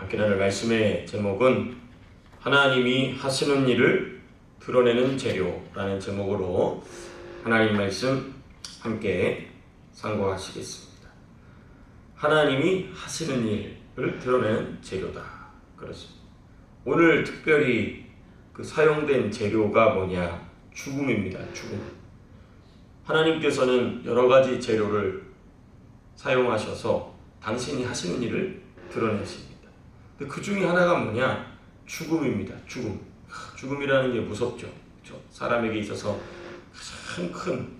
함께 나눌 말씀의 제목은 하나님이 하시는 일을 드러내는 재료라는 제목으로 하나님 말씀 함께 상고하시겠습니다. 하나님이 하시는 일을 드러내는 재료다. 그렇습니다. 오늘 특별히 사용된 재료가 뭐냐? 죽음입니다. 죽음. 하나님께서는 여러 가지 재료를 사용하셔서 당신이 하시는 일을 드러내십니다. 근데 그 중에 하나가 뭐냐? 죽음입니다. 죽음. 죽음이라는 게 무섭죠. 그렇죠? 사람에게 있어서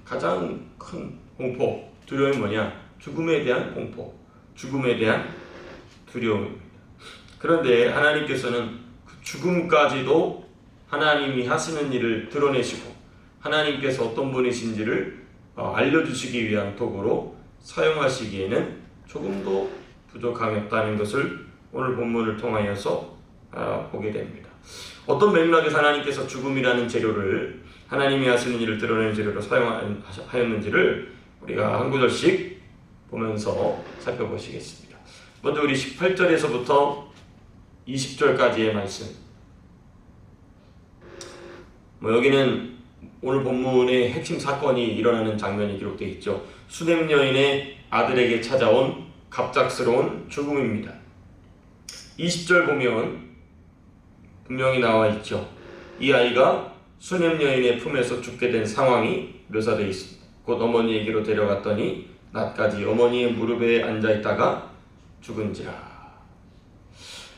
가장 큰 공포, 두려움이 뭐냐? 죽음에 대한 공포, 죽음에 대한 두려움입니다. 그런데 하나님께서는 그 죽음까지도 하나님이 하시는 일을 드러내시고 하나님께서 어떤 분이신지를 알려주시기 위한 도구로 사용하시기에는 조금도 부족함이 없다는 것을 오늘 본문을 통하여서 보게 됩니다. 어떤 맥락에서 하나님께서 죽음이라는 재료를 하나님이 하시는 일을 드러내는 재료로 사용하였는지를 우리가 한 구절씩 보면서 살펴보시겠습니다. 먼저 우리 18절에서부터 20절까지의 말씀. 여기는 오늘 본문의 핵심 사건이 일어나는 장면이 기록되어 있죠. 수냄 여인의 아들에게 찾아온 갑작스러운 죽음입니다. 20절 보면 분명히 나와 있죠. 이 아이가 수냄 여인의 품에서 죽게 된 상황이 묘사되어 있습니다. 곧 어머니에게로 데려갔더니 낮까지 어머니의 무릎에 앉아있다가 죽은지라.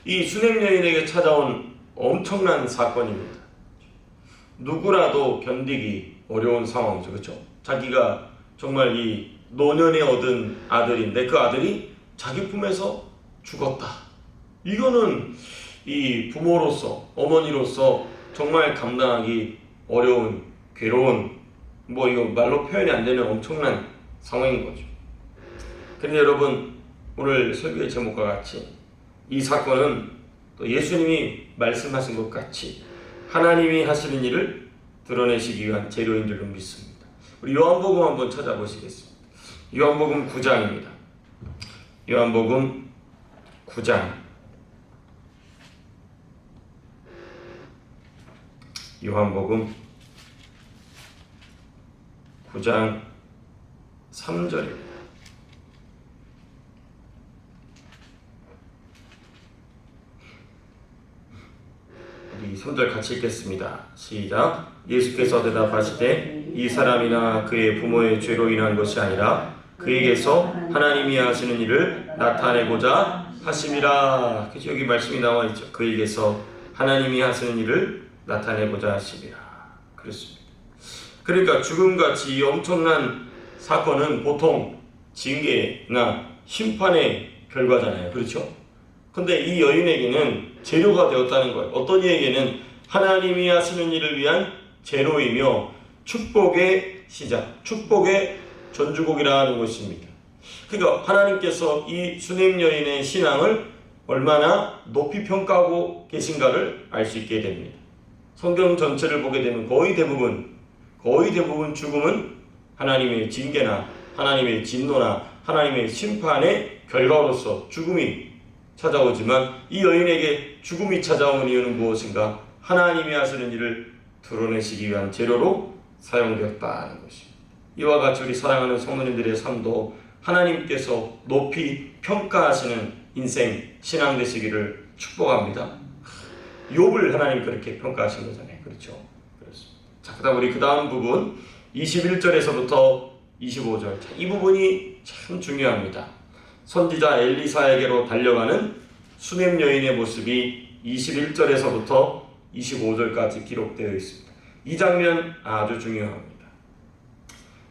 이 수냄 여인에게 찾아온 엄청난 사건입니다. 누구라도 견디기 어려운 상황이죠. 그렇죠? 자기가 정말 이 노년에 얻은 아들인데 그 아들이 자기 품에서 죽었다. 이거는 이 부모로서, 어머니로서 정말 감당하기 어려운, 괴로운, 이거 말로 표현이 안 되는 엄청난 상황인 거죠. 그런데 여러분, 오늘 설교의 제목과 같이 이 사건은 또 예수님이 말씀하신 것 같이 하나님이 하시는 일을 드러내시기 위한 재료인 줄로 믿습니다. 우리 요한복음 한번 찾아보시겠습니다. 요한복음 9장입니다. 요한복음 9장. 요한복음 9장 3절입니다. 우리 3절 같이 읽겠습니다. 시작. 예수께서 대답하시되 이 사람이나 그의 부모의 죄로 인한 것이 아니라 그에게서 하나님이 하시는 일을 나타내고자 하심이라. 그래서 여기 말씀이 나와 있죠. 그에게서 하나님이 하시는 일을 나타내고자 하심이라. 그렇습니다. 그러니까 죽음같이 이 엄청난 사건은 보통 징계나 심판의 결과잖아요. 그렇죠? 근데 이 여인에게는 재료가 되었다는 거예요. 어떤 이에게는 하나님이 하시는 일을 위한 재료이며 축복의 시작, 축복의 전주곡이라는 것입니다. 그러니까 하나님께서 이 수냄 여인의 신앙을 얼마나 높이 평가하고 계신가를 알 수 있게 됩니다. 성경 전체를 보게 되면 거의 대부분 죽음은 하나님의 징계나 하나님의 진노나 하나님의 심판의 결과로서 죽음이 찾아오지만 이 여인에게 죽음이 찾아온 이유는 무엇인가? 하나님이 하시는 일을 드러내시기 위한 재료로 사용되었다는 것입니다. 이와 같이 우리 사랑하는 성도님들의 삶도 하나님께서 높이 평가하시는 인생, 신앙 되시기를 축복합니다. 욥을 하나님 그렇게 평가하신 거잖아요. 그렇죠? 그렇습니다. 자, 그다음 우리 그 다음 부분 21절에서부터 25절. 이 부분이 참 중요합니다. 선지자 엘리사에게로 달려가는 수냄 여인의 모습이 21절에서부터 25절까지 기록되어 있습니다. 이 장면 아주 중요합니다.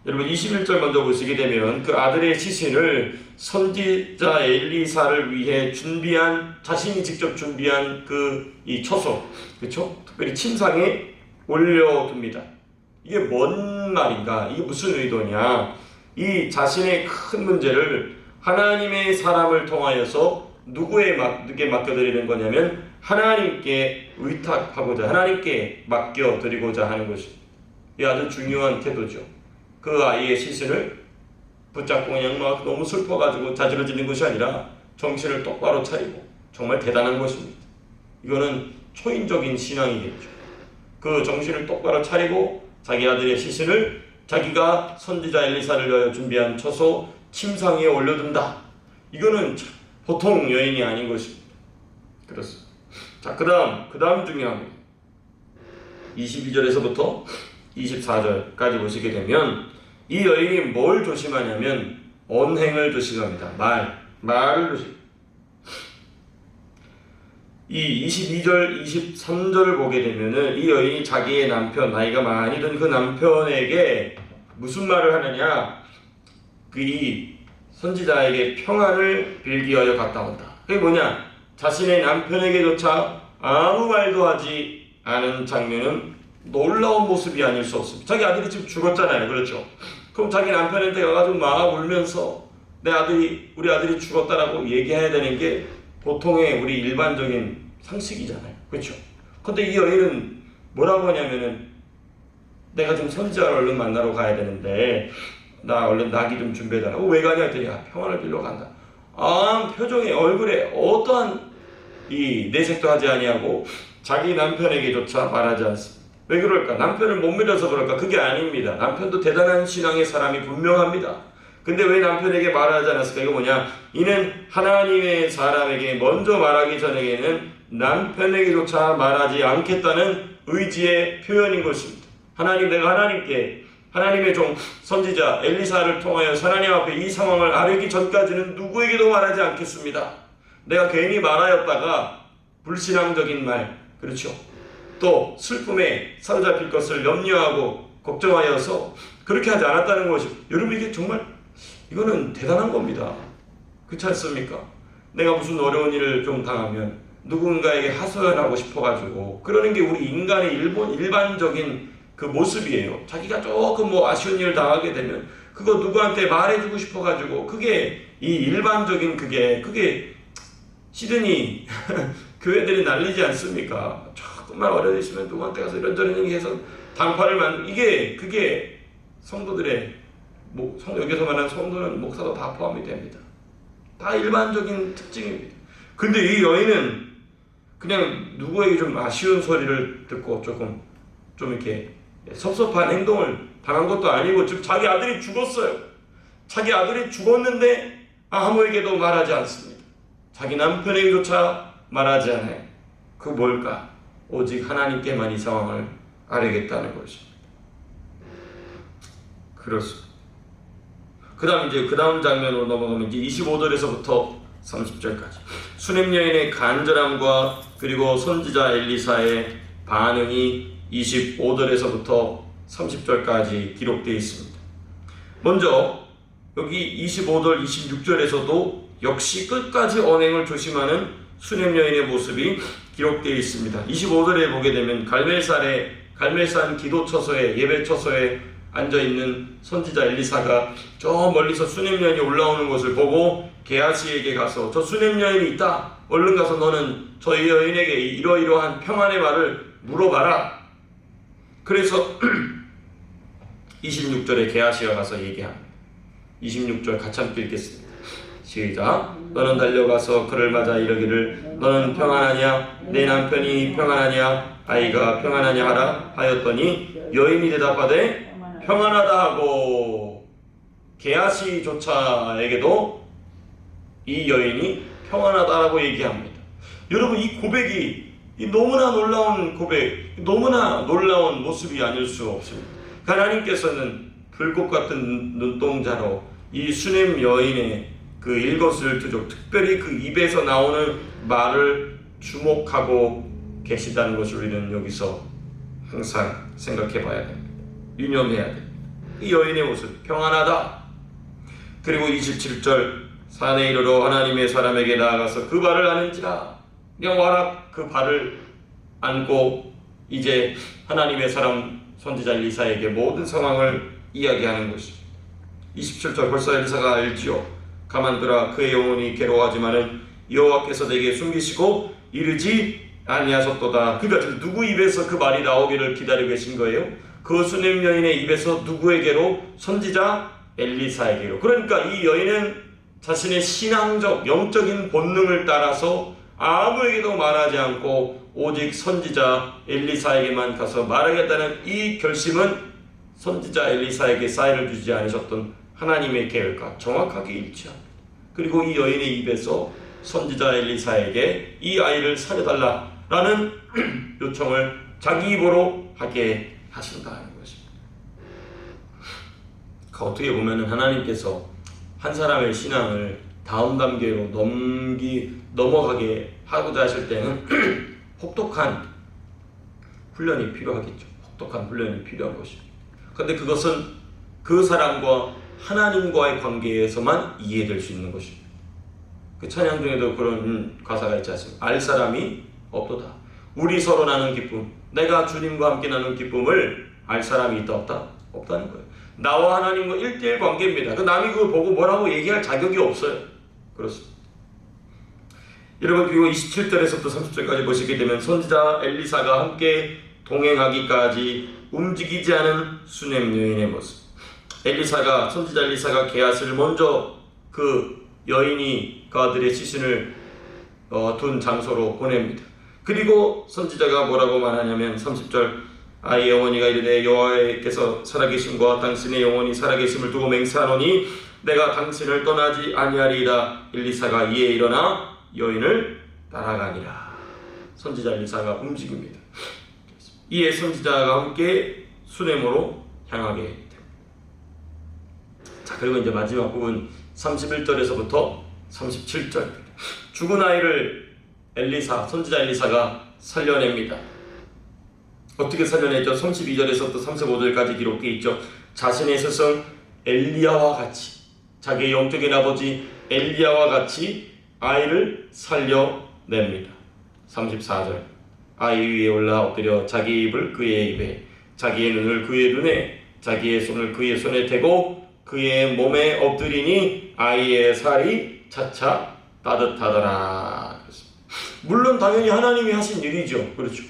여러분 21절 먼저 보시게 되면 그 아들의 시신을 선지자 엘리사를 위해 자신이 직접 준비한 이 처소, 그렇죠? 특별히 침상에 올려둡니다. 이게 뭔 말인가? 이게 무슨 의도냐? 이 자신의 큰 문제를 하나님의 사람을 통하여서 누구에게 맡겨드리는 거냐면 하나님께 의탁하고자, 하나님께 맡겨드리고자 하는 것입니다. 이 아주 중요한 태도죠. 그 아이의 시신을 붙잡고 그냥 너무 슬퍼가지고 자지러지는 것이 아니라 정신을 똑바로 차리고 정말 대단한 것입니다. 이거는 초인적인 신앙이겠죠. 그 정신을 똑바로 차리고 자기 아들의 시신을 자기가 선지자 엘리사를 위하여 준비한 처소 침상 위에 올려둔다. 이거는 보통 여인이 아닌 것입니다. 그렇습니다. 자, 그 다음 중요합니다. 22절에서부터 24절까지 보시게 되면 이 여인이 뭘 조심하냐면 언행을 조심합니다. 말을 조심. 이 22절, 23절을 보게 되면은 이 여인이 자기의 남편, 나이가 많이 든 그 남편에게 무슨 말을 하느냐? 이 선지자에게 평안을 빌기 위하여 갔다 온다. 그게 뭐냐? 자신의 남편에게조차 아무 말도 하지 않은 장면은 놀라운 모습이 아닐 수 없습니다. 자기 아들이 지금 죽었잖아요. 그렇죠? 그럼 자기 남편한테 가가지고 막 울면서 우리 아들이 죽었다라고 얘기해야 되는 게 보통의 우리 일반적인 상식이잖아요. 그렇죠? 근데 이 여인은 뭐라고 하냐면은 내가 지금 선지자를 얼른 만나러 가야 되는데 나 얼른 나기 좀 준비해달라. 왜 가냐 했더니 평안을 빌러 간다. 표정에 얼굴에 어떠한 이 내색도 하지 아니하고 자기 남편에게조차 말하지 않습니다. 왜 그럴까? 남편을 못 믿어서 그럴까? 그게 아닙니다. 남편도 대단한 신앙의 사람이 분명합니다. 근데 왜 남편에게 말하지 않았을까? 이거 뭐냐? 이는 하나님의 사람에게 먼저 말하기 전에는 남편에게조차 말하지 않겠다는 의지의 표현인 것입니다. 내가 하나님의 종 선지자 엘리사를 통하여 하나님 앞에 이 상황을 아뢰기 전까지는 누구에게도 말하지 않겠습니다. 내가 괜히 말하였다가 불신앙적인 말, 그렇죠? 또 슬픔에 사로잡힐 것을 염려하고 걱정하여서 그렇게 하지 않았다는 것이, 여러분 이게 정말 이거는 대단한 겁니다. 그렇지 않습니까? 내가 무슨 어려운 일을 좀 당하면 누군가에게 하소연하고 싶어가지고 그러는 게 우리 인간의 일반적인 그 모습이에요. 자기가 조금 아쉬운 일을 당하게 되면 그거 누구한테 말해주고 싶어가지고 그게 이 일반적인 그게 시드니 교회들이 난리지 않습니까? 조금만 어려우시면 누구한테 가서 이런저런 얘기해서 단파를 그게 성도들의 여기서 말하는 성도는 목사도 다 포함이 됩니다. 다 일반적인 특징입니다. 근데 이 여인은 그냥 누구에게 좀 아쉬운 소리를 듣고 좀 이렇게 섭섭한 행동을 당한 것도 아니고 지금 자기 아들이 죽었어요. 자기 아들이 죽었는데 아무에게도 말하지 않습니다. 자기 남편에게조차 말하지 않아요. 그 뭘까? 오직 하나님께만 이 상황을 아뢰겠다는 것입니다. 그렇습니다. 그 다음 장면으로 넘어가면 이제 25절에서부터 30절까지 수냄 여인의 간절함과 그리고 선지자 엘리사의 반응이 25절에서부터 30절까지 기록되어 있습니다. 먼저 여기 25절, 26절에서도 역시 끝까지 언행을 조심하는 수냄 여인의 모습이 기록되어 있습니다. 25절에 보게 되면 갈멜산 기도 처소에, 예배 처소에 앉아있는 선지자 엘리사가 저 멀리서 수냄 여인이 올라오는 것을 보고 게하시에게 가서 저 수냄 여인이 있다. 얼른 가서 너는 저 여인에게 이러이러한 평안의 말을 물어봐라. 그래서 26절에 게하시가 가서 얘기합니다. 26절 같이 함께 읽겠습니다. 시작. 너는 달려가서 그를 맞아 이르기를 너는 평안하냐? 내 남편이 평안하냐? 아이가 평안하냐 하라 하였더니 여인이 대답하되 평안하다 하고 게하시조차에게도 이 여인이 평안하다라고 얘기합니다. 여러분 이 고백이 너무나 놀라운 고백, 너무나 놀라운 모습이 아닐 수 없습니다. 하나님께서는 불꽃 같은 눈동자로 이 수냄 여인의 그 일거수일투족, 특별히 그 입에서 나오는 말을 주목하고 계시다는 것을 우리는 여기서 항상 생각해 봐야 됩니다. 유념해야 됩니다. 이 여인의 모습, 평안하다. 그리고 27절, 산에 이르러 하나님의 사람에게 나아가서 그 발을 아는지라. 그냥 와라. 그 발을 안고 이제 하나님의 사람 선지자 엘리사에게 모든 상황을 이야기하는 것입니다. 27절, 벌써 엘리사가 알지요. 가만두라. 그의 영혼이 괴로워하지만은 여호와께서 내게 숨기시고 이르지 아니하셨도다. 그러니까 누구 입에서 그 말이 나오기를 기다리고 계신 거예요? 그 수냄 여인의 입에서 누구에게로? 선지자 엘리사에게로. 그러니까 이 여인은 자신의 신앙적 영적인 본능을 따라서 아무에게도 말하지 않고 오직 선지자 엘리사에게만 가서 말하겠다는 이 결심은 선지자 엘리사에게 사인을 주지 않으셨던 하나님의 계획과 정확하게 일치합니다. 그리고 이 여인의 입에서 선지자 엘리사에게 이 아이를 살려달라라는 요청을 자기 입으로 하게 하신다는 것입니다. 어떻게 보면 하나님께서 한 사람의 신앙을 다음 단계로 넘어가게 하고자 하실 때는 혹독한 훈련이 필요하겠죠. 혹독한 훈련이 필요한 것입니다. 그런데 그것은 그 사람과 하나님과의 관계에서만 이해될 수 있는 것입니다. 그 찬양 중에도 그런 가사가 있지 않습니까? 알 사람이 없도다. 우리 서로 나눈 기쁨, 내가 주님과 함께 나눈 기쁨을 알 사람이 있다 없다? 없다는 거예요. 나와 하나님과 1대1 관계입니다. 그 남이 그걸 보고 뭐라고 얘기할 자격이 없어요. 그렇습니다. 여러분, 그리고 27절에서부터 30절까지 보시게 되면 선지자 엘리사가 함께 동행하기까지 움직이지 않은 수넴 여인의 모습. 선지자 엘리사가 게하스를 먼저 그 여인이 그 아들의 시신을 둔 장소로 보냅니다. 그리고 선지자가 뭐라고 말하냐면 30절, 아이의 어머니가 이르되 여호와께서 살아계심과 당신의 영혼이 살아계심을 두고 맹세하노니 내가 당신을 떠나지 아니하리이다. 엘리사가 이에 일어나 여인을 따라가니라. 선지자 엘리사가 움직입니다. 이에 선지자가 함께 수넴으로 향하게 됩니다. 자, 그리고 이제 마지막 부분 31절에서부터 37절, 죽은 아이를 선지자 엘리사가 살려냅니다. 어떻게 살려냈죠? 32절에서부터 35절까지 기록되어 있죠. 자신의 스승 엘리야와 같이, 자기의 영적인 아버지 엘리야와 같이 아이를 살려냅니다. 34절, 아이 위에 올라 엎드려 자기의 입을 그의 입에, 자기의 눈을 그의 눈에, 자기의 손을 그의 손에 대고 그의 몸에 엎드리니 아이의 살이 차차 따뜻하더라. 물론 당연히 하나님이 하신 일이죠. 그렇죠.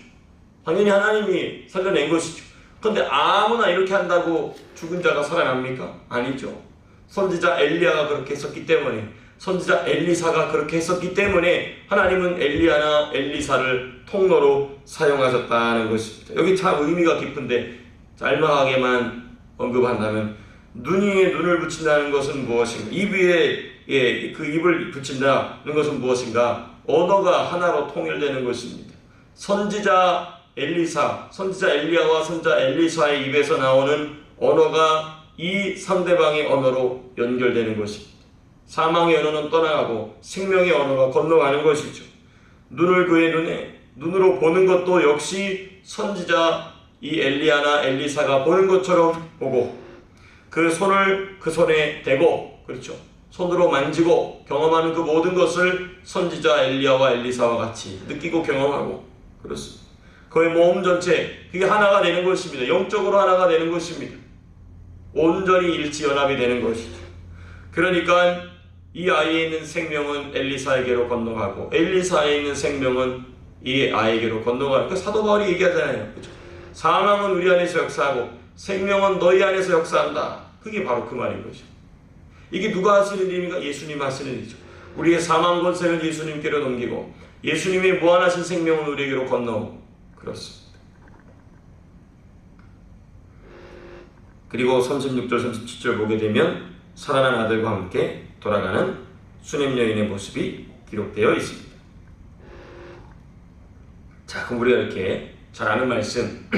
당연히 하나님이 살려낸 것이죠. 그런데 아무나 이렇게 한다고 죽은 자가 살아납니까? 아니죠. 선지자 엘리야가 그렇게 했었기 때문에, 선지자 엘리사가 그렇게 했었기 때문에 하나님은 엘리야나 엘리사를 통로로 사용하셨다는 것입니다. 여기 참 의미가 깊은데 짤막하게만 언급한다면, 눈 위에 눈을 붙인다는 것은 무엇인가? 입 위에 그 입을 붙인다는 것은 무엇인가? 언어가 하나로 통일되는 것입니다. 선지자 엘리야와 선지자 엘리사의 입에서 나오는 언어가 이 상대방의 언어로 연결되는 것입니다. 사망의 언어는 떠나가고 생명의 언어가 건너가는 것이죠. 눈을 그의 눈에, 눈으로 보는 것도 역시 선지자 이 엘리야나 엘리사가 보는 것처럼 보고, 그 손을 그 손에 대고, 그렇죠, 손으로 만지고 경험하는 그 모든 것을 선지자 엘리야와 엘리사와 같이 느끼고 경험하고, 그렇습니다. 그의 몸 전체, 그게 하나가 되는 것입니다. 영적으로 하나가 되는 것입니다. 온전히 일치연합이 되는 것이죠. 그러니까 이 아이에 있는 생명은 엘리사에게로 건너가고, 엘리사에 있는 생명은 이 아이에게로 건너가고, 사도 바울이 얘기하잖아요. 그렇죠? 사망은 우리 안에서 역사하고 생명은 너희 안에서 역사한다. 그게 바로 그 말인 거죠. 이게 누가 하시는 일입니까? 예수님 하시는 일이죠. 우리의 사망 권세는 예수님께로 넘기고 예수님의 무한하신 생명은 우리에게로 건너오고, 그렇습니다. 그리고 36절 37절 보게 되면 살아난 아들과 함께 돌아가는 수넴 여인의 모습이 기록되어 있습니다. 자, 그럼 우리가 이렇게 잘 아는 말씀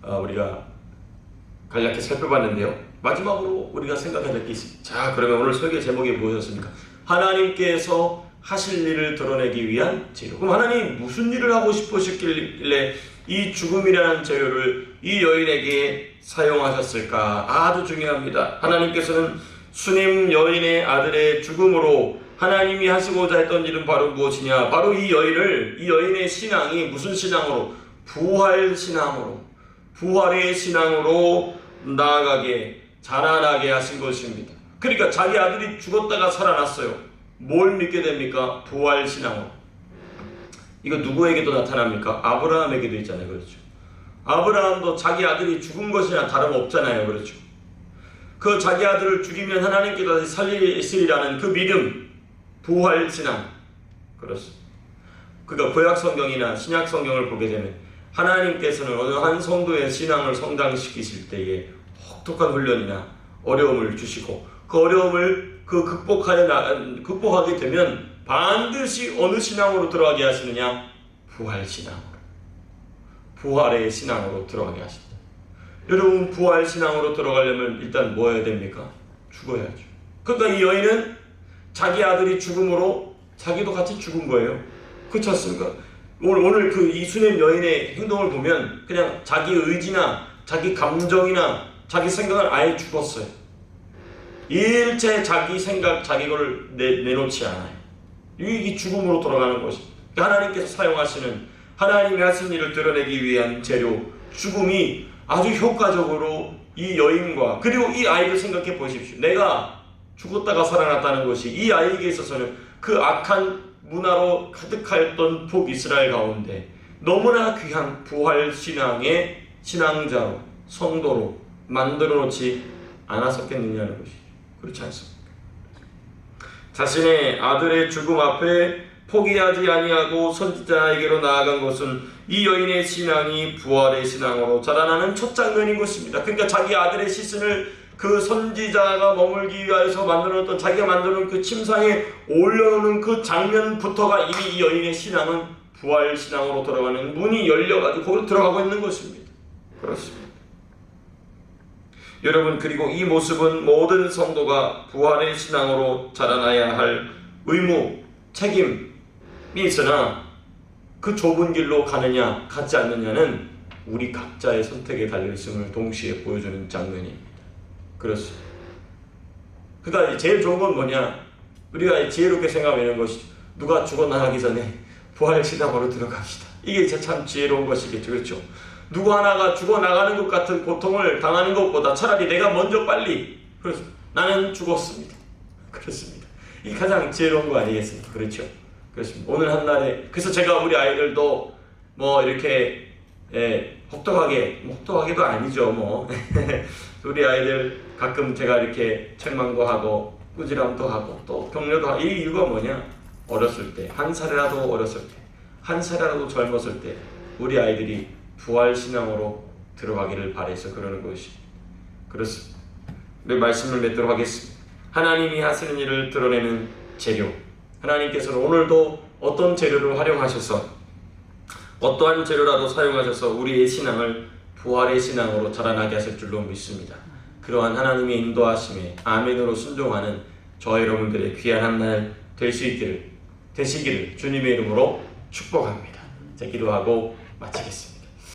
우리가 간략히 살펴봤는데요. 마지막으로 우리가 생각해야 될 게 있습니다. 자, 그러면 오늘 설교 제목이 무엇이었습니까? 하나님께서 하실 일을 드러내기 위한 재료. 그럼 하나님이 무슨 일을 하고 싶으셨길래 이 죽음이라는 재료를 이 여인에게 사용하셨을까? 아주 중요합니다. 하나님께서는 수넴 여인의 아들의 죽음으로 하나님이 하시고자 했던 일은 바로 무엇이냐? 바로 이 여인의 신앙이 무슨 신앙으로? 부활 신앙으로, 부활의 신앙으로 나아가게, 자라나게 하신 것입니다. 그러니까 자기 아들이 죽었다가 살아났어요. 뭘 믿게 됩니까? 부활 신앙으로. 이거 누구에게도 나타납니까? 아브라함에게도 있잖아요. 그렇죠. 아브라함도 자기 아들이 죽은 것이나 다름없잖아요. 그렇죠. 그 자기 아들을 죽이면 하나님께 다시 살리시리라는 그 믿음, 부활 신앙. 그렇습니다. 그러니까 구약 성경이나 신약 성경을 보게 되면 하나님께서는 어느 한 성도의 신앙을 성장시키실 때에 혹독한 훈련이나 어려움을 주시고 그 어려움을 극복하게 되면 반드시 어느 신앙으로 들어가게 하시느냐? 부활 신앙으로. 부활의 신앙으로 들어가게 하십니다. 여러분, 부활 신앙으로 들어가려면 일단 뭐 해야 됩니까? 죽어야죠. 그러니까 이 여인은 자기 아들이 죽음으로 자기도 같이 죽은 거예요. 그렇지 않습니까? 오늘 그 이수넴 여인의 행동을 보면 그냥 자기 의지나 자기 감정이나 자기 생각을 아예 죽었어요. 일체 자기 생각, 자기 거를 내놓지 않아요. 이 죽음으로 돌아가는 것입니다. 하나님께서 사용하시는, 하나님이 하신 일을 드러내기 위한 재료, 죽음이 아주 효과적으로 이 여인과 그리고 이 아이를 생각해 보십시오. 내가 죽었다가 살아났다는 것이 이 아이에게 있어서는 그 악한 문화로 가득하였던 북이스라엘 가운데 너무나 귀한 부활신앙의 신앙자로, 성도로 만들어 놓지 않았었겠느냐는 것이죠. 그렇지 않습니까? 자신의 아들의 죽음 앞에 포기하지 아니하고 선지자에게로 나아간 것은 이 여인의 신앙이 부활의 신앙으로 자라나는 첫 장면인 것입니다. 그러니까 자기 아들의 시신을 그 선지자가 머물기 위해서 만들어놓던, 자기가 만들어놓은 그 침상에 올려놓는 그 장면부터가 이미 이 여인의 신앙은 부활 신앙으로 들어가는 문이 열려가지고 거기로 들어가고 있는 것입니다. 그렇습니다. 여러분, 그리고 이 모습은 모든 성도가 부활의 신앙으로 자라나야 할 의무, 책임이 있으나 그 좁은 길로 가느냐 가지 않느냐는 우리 각자의 선택에 달려있음을 동시에 보여주는 장면입니다. 그렇습니다. 그러니까 제일 좋은 건 뭐냐? 우리가 지혜롭게 생각하는 것이 누가 죽어나가기 전에 부활 신앙으로 들어갑시다. 이게 참 지혜로운 것이겠죠. 그렇죠? 누구 하나가 죽어나가는 것 같은 고통을 당하는 것보다 차라리 내가 먼저 빨리, 그래서 나는 죽었습니다. 그렇습니다. 이게 가장 지혜로운 거 아니겠습니까? 그렇죠? 그렇습니다. 오늘 한날에, 그래서 제가 우리 아이들도 뭐 이렇게 혹독하게도 아니죠. 우리 아이들 가끔 제가 이렇게 책망도 하고 꾸지람도 하고 또 격려도 하고, 이 이유가 뭐냐? 어렸을 때, 한 살이라도 어렸을 때, 한 살이라도 젊었을 때 우리 아이들이 부활신앙으로 들어가기를 바라서 그러는 것이 그렇습니다. 우리 말씀을 맺도록 하겠습니다. 하나님이 하시는 일을 드러내는 재료, 하나님께서는 오늘도 어떤 재료를 활용하셔서, 어떠한 재료라도 사용하셔서 우리의 신앙을 부활의 신앙으로 자라나게 하실 줄로 믿습니다. 그러한 하나님의 인도하심에 아멘으로 순종하는 저와 여러분들의 귀한 한 날 되시기를 주님의 이름으로 축복합니다. 자, 기도하고 마치겠습니다.